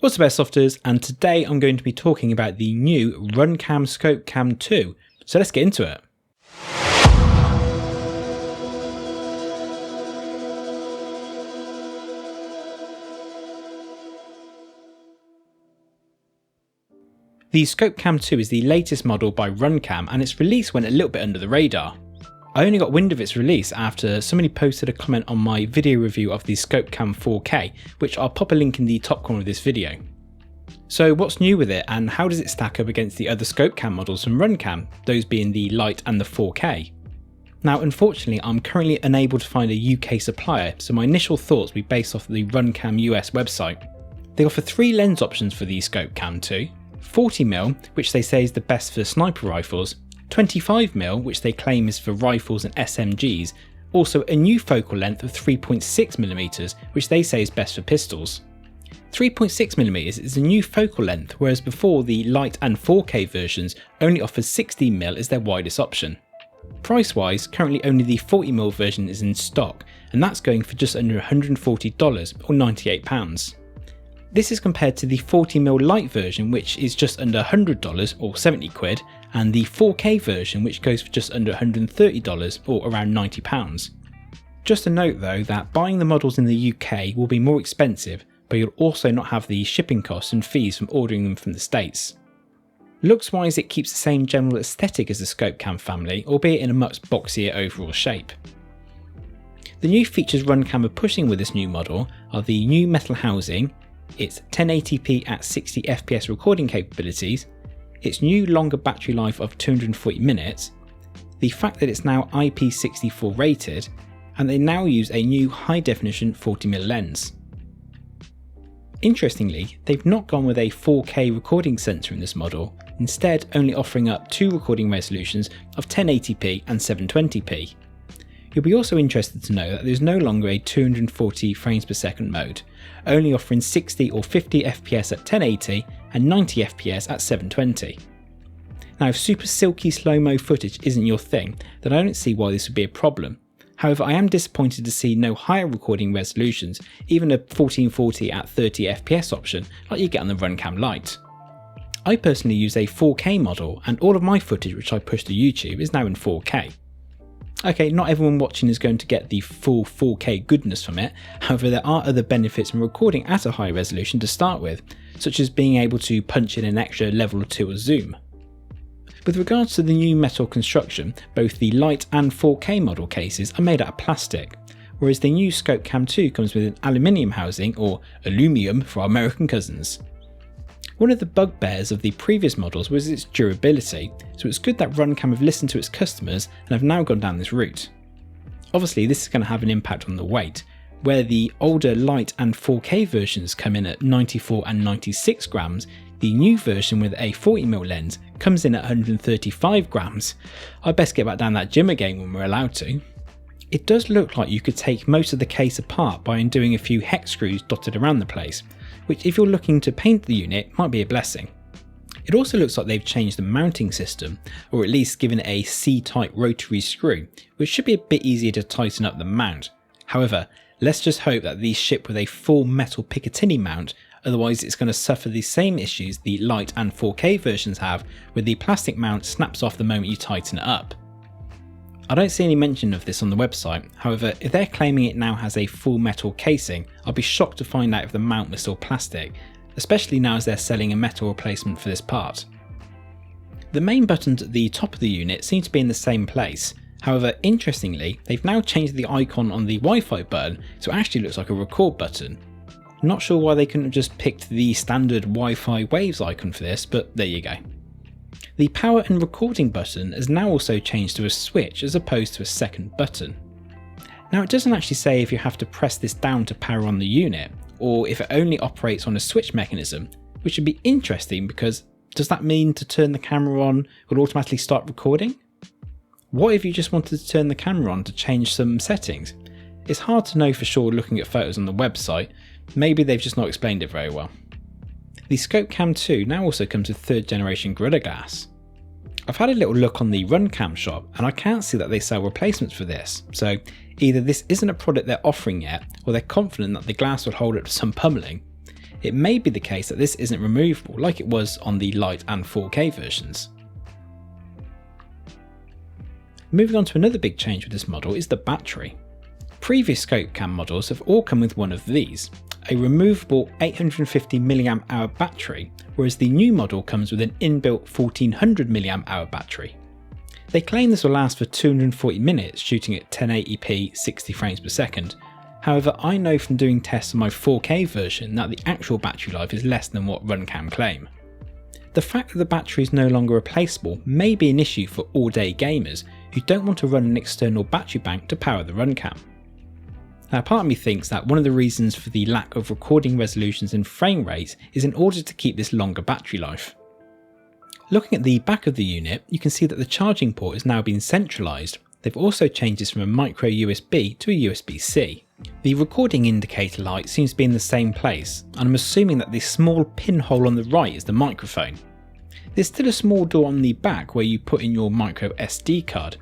What's up, Airsofters, and today I'm going to be talking about the new Runcam ScopeCam 2, so let's get into it. The ScopeCam 2 is the latest model by Runcam, and its release went a little bit under the radar. I only got wind of its release after somebody posted a comment on my video review of the ScopeCam 4K, which I'll pop a link in the top corner of this video. So what's new with it, and how does it stack up against the other ScopeCam models from Runcam, those being the Lite and the 4K? Now unfortunately I'm currently unable to find a UK supplier, so my initial thoughts will be based off the Runcam US website. They offer 3 lens options for the ScopeCam 2. 40mm, which they say is the best for sniper rifles, 25mm, which they claim is for rifles and SMGs, also a new focal length of 3.6mm, which they say is best for pistols. 3.6mm is a new focal length, whereas before the Lite and 4K versions only offered 16mm as their widest option. Price wise, currently only the 40mm version is in stock, and that's going for just under $140 or £98. This is compared to the 40mm Lite version, which is just under $100 or 70 quid, and the 4K version, which goes for just under $130 or around £90. Just a note though that buying the models in the UK will be more expensive, but you'll also not have the shipping costs and fees from ordering them from the States. Looks wise, it keeps the same general aesthetic as the ScopeCam family, albeit in a much boxier overall shape. The new features Runcam are pushing with this new model are the new metal housing, its 1080p at 60 FPS recording capabilities, its new longer battery life of 240 minutes, the fact that it's now IP64 rated, and they now use a new high definition 40mm lens. Interestingly, they've not gone with a 4K recording sensor in this model, instead only offering up 2 recording resolutions of 1080p and 720p. You'll be also interested to know that there's no longer a 240 frames per second mode, only offering 60 or 50 FPS at 1080 and 90 FPS at 720. Now if super silky slow-mo footage isn't your thing, then I don't see why this would be a problem. However, I am disappointed to see no higher recording resolutions, even a 1440 at 30 FPS option like you get on the Runcam Lite. I personally use a 4K model, and all of my footage which I push to YouTube is now in 4K. Okay, not everyone watching is going to get the full 4K goodness from it, however there are other benefits from recording at a high resolution to start with, such as being able to punch in an extra level or 2 of zoom. With regards to the new metal construction, both the Lite and 4K model cases are made out of plastic, whereas the new ScopeCam 2 comes with an aluminium housing, or aluminum for our American cousins. One of the bugbears of the previous models was its durability, so it's good that Runcam have listened to its customers and have now gone down this route. Obviously this is going to have an impact on the weight, where the older Lite and 4K versions come in at 94 and 96 grams, the new version with a 40mm lens comes in at 135 grams. I best get back down that gym again when we're allowed to. It does look like you could take most of the case apart by undoing a few hex screws dotted around the place, which if you're looking to paint the unit might be a blessing. It also looks like they've changed the mounting system, or at least given it a C-type rotary screw, which should be a bit easier to tighten up the mount. However, let's just hope that these ship with a full metal Picatinny mount, otherwise it's going to suffer the same issues the Lite and 4K versions have, where the plastic mount snaps off the moment you tighten it up. I don't see any mention of this on the website, however if they're claiming it now has a full metal casing, I'll be shocked to find out if the mount was still plastic, especially now as they're selling a metal replacement for this part. The main buttons at the top of the unit seem to be in the same place, however interestingly they've now changed the icon on the Wi-Fi button so it actually looks like a record button. Not sure why they couldn't have just picked the standard Wi-Fi waves icon for this, but there you go. The power and recording button has now also changed to a switch as opposed to a second button. Now it doesn't actually say if you have to press this down to power on the unit, or if it only operates on a switch mechanism, which would be interesting because does that mean to turn the camera on it will automatically start recording? What if you just wanted to turn the camera on to change some settings? It's hard to know for sure looking at photos on the website, maybe they've just not explained it very well. The ScopeCam 2 now also comes with 3rd generation Gorilla Glass. I've had a little look on the Runcam shop and I can't see that they sell replacements for this, so either this isn't a product they're offering yet or they're confident that the glass will hold up to some pummeling. it may be the case that this isn't removable like it was on the Lite and 4K versions. Moving on to another big change with this model is the battery. Previous ScopeCam models have all come with one of these, a removable 850 mAh battery, whereas the new model comes with an inbuilt 1400 mAh battery. They claim this will last for 240 minutes shooting at 1080p 60 frames per second, however I know from doing tests on my 4K version that the actual battery life is less than what Runcam claim. The fact that the battery is no longer replaceable may be an issue for all-day gamers who don't want to run an external battery bank to power the Runcam. Now, part of me thinks that one of the reasons for the lack of recording resolutions and frame rates is in order to keep this longer battery life. Looking at the back of the unit, you can see that the charging port has now been centralised. They've also changed this from a micro USB to a USB-C. The recording indicator light seems to be in the same place, and I'm assuming that the small pinhole on the right is the microphone. There's still a small door on the back where you put in your micro SD card,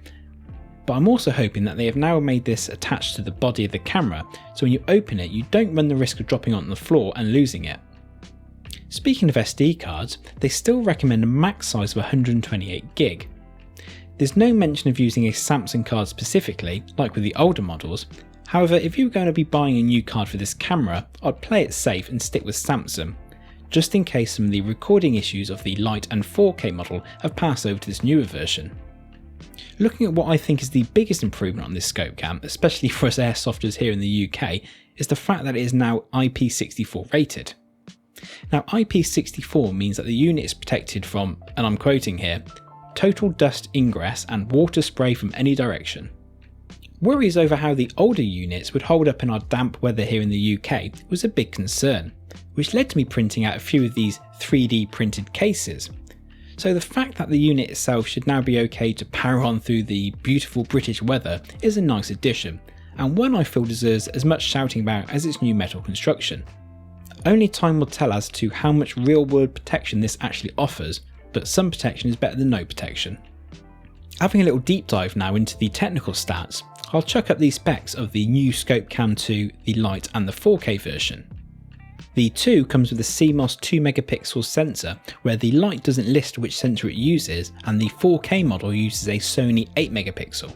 but I'm also hoping that they have now made this attached to the body of the camera, so when you open it you don't run the risk of dropping it on the floor and losing it. Speaking of SD cards, they still recommend a max size of 128GB. There's no mention of using a Samsung card specifically, like with the older models. However, if you were going to be buying a new card for this camera, I'd play it safe and stick with Samsung, just in case some of the recording issues of the Lite and 4K model have passed over to this newer version. Looking at what I think is the biggest improvement on this ScopeCam, especially for us airsofters here in the UK, is the fact that it is now IP64 rated. Now, IP64 means that the unit is protected from, and I'm quoting here, total dust ingress and water spray from any direction. Worries over how the older units would hold up in our damp weather here in the UK was a big concern, which led to me printing out a few of these 3D printed cases. So the fact that the unit itself should now be okay to power on through the beautiful British weather is a nice addition, and one I feel deserves as much shouting about as its new metal construction. Only time will tell as to how much real world protection this actually offers, but some protection is better than no protection. Having a little deep dive now into the technical stats, I'll chuck up the specs of the new ScopeCam 2, the Lite and the 4K version. The 2 comes with a CMOS 2MP sensor, where the Lite doesn't list which sensor it uses, and the 4K model uses a Sony 8MP.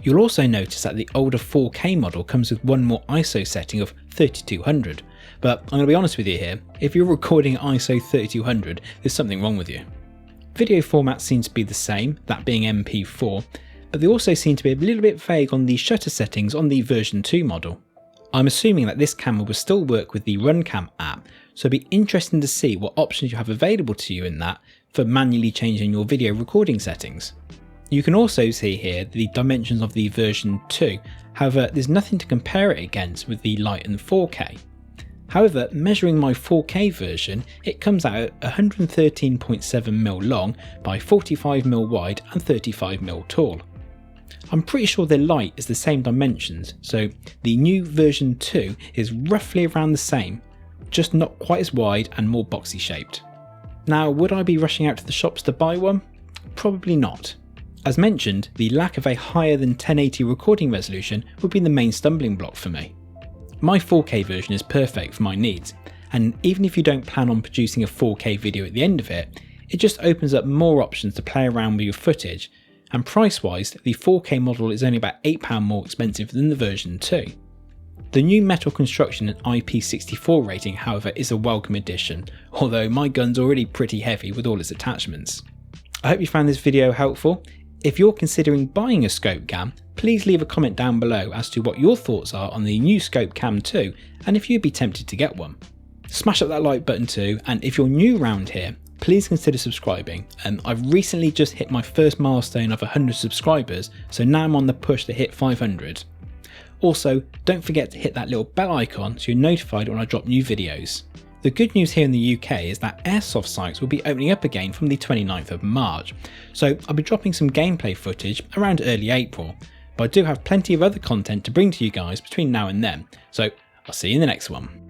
You'll also notice that the older 4K model comes with one more ISO setting of 3200, but I'm going to be honest with you here, if you're recording at ISO 3200, there's something wrong with you. Video formats seem to be the same, that being MP4, but they also seem to be a little bit vague on the shutter settings on the version 2 model. I'm assuming that this camera will still work with the Runcam app, so it'll be interesting to see what options you have available to you in that for manually changing your video recording settings. You can also see here the dimensions of the version 2, however there's nothing to compare it against with the Lite and 4K. However, measuring my 4K version, it comes out at 113.7mm long by 45mm wide and 35mm tall. I'm pretty sure the Lite is the same dimensions, so the new version 2 is roughly around the same, just not quite as wide and more boxy shaped. Now, would I be rushing out to the shops to buy one? Probably not. As mentioned, the lack of a higher than 1080 recording resolution would be the main stumbling block for me. My 4K version is perfect for my needs, and even if you don't plan on producing a 4K video at the end of it, it just opens up more options to play around with your footage, and price wise the 4K model is only about £8 more expensive than the version 2. The new metal construction and IP64 rating however is a welcome addition, although my gun's already pretty heavy with all its attachments. I hope you found this video helpful. If you're considering buying a ScopeCam, please leave a comment down below as to what your thoughts are on the new ScopeCam 2 and if you'd be tempted to get one. Smash up that like button too, and if you're new around here, please consider subscribing. I've recently just hit my first milestone of 100 subscribers, so now I'm on the push to hit 500. Also, don't forget to hit that little bell icon so you're notified when I drop new videos. The good news here in the UK is that airsoft sites will be opening up again from the 29th of March, so I'll be dropping some gameplay footage around early April, but I do have plenty of other content to bring to you guys between now and then, so I'll see you in the next one.